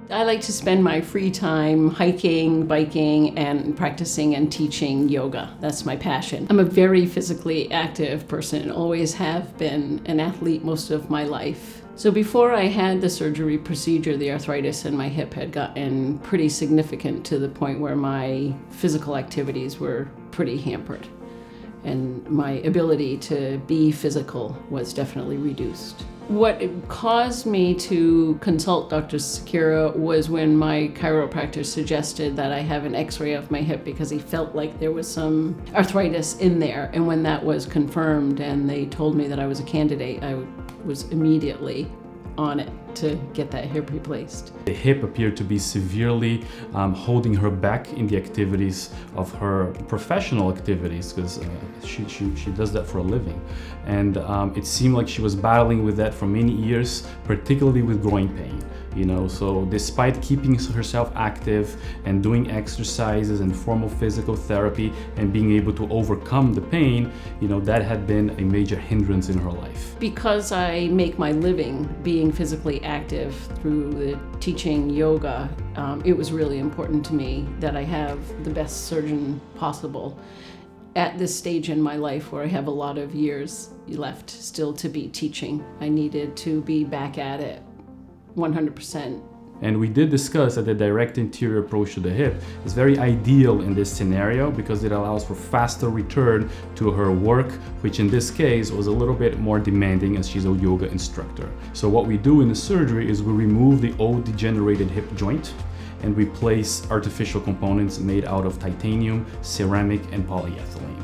I like to spend my free time hiking, biking, and practicing and teaching yoga. That's my passion. I'm a very physically active person and always have been an athlete most of my life. So before I had the surgery procedure, the arthritis in my hip had gotten pretty significant to the point where my physical activities were pretty hampered. And my ability to be physical was definitely reduced. What caused me to consult Dr. Sakura was when my chiropractor suggested that I have an x-ray of my hip because he felt like there was some arthritis in there. And when that was confirmed and they told me that I was a candidate, I was immediately on it to get that hip replaced. The hip appeared to be severely holding her back in the activities of her professional activities, because she does that for a living. And it seemed like she was battling with that for many years, particularly with groin pain. So despite keeping herself active and doing exercises and formal physical therapy and being able to overcome the pain, that had been a major hindrance in her life. Because I make my living being physically active through the teaching yoga, it was really important to me that I have the best surgeon possible. At this stage in my life where I have a lot of years left still to be teaching, I needed to be back at it 100%. And we did discuss that the direct anterior approach to the hip is very ideal in this scenario because it allows for faster return to her work, which in this case was a little bit more demanding as she's a yoga instructor. So what we do in the surgery is we remove the old degenerated hip joint and we place artificial components made out of titanium, ceramic, and polyethylene.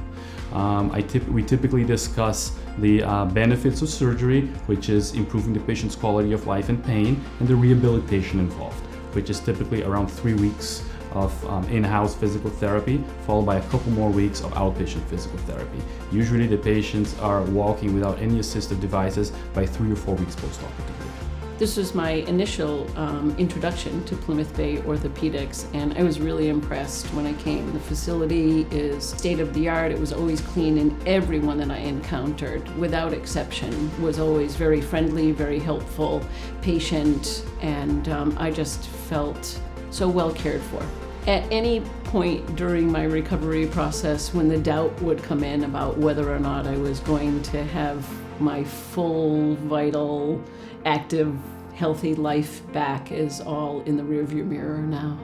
We typically discuss the benefits of surgery, which is improving the patient's quality of life and pain, and the rehabilitation involved, which is typically around 3 weeks of in-house physical therapy, followed by a couple more weeks of outpatient physical therapy. Usually the patients are walking without any assistive devices by 3 or 4 weeks post-operatively. This was my initial introduction to Plymouth Bay Orthopedics, and I was really impressed when I came. The facility is state-of-the-art. It was always clean, and everyone that I encountered, without exception, was always very friendly, very helpful, patient, and I just felt so well cared for. At any point during my recovery process, when the doubt would come in about whether or not I was going to have my full, vital, active, healthy life back, is all in the rearview mirror now.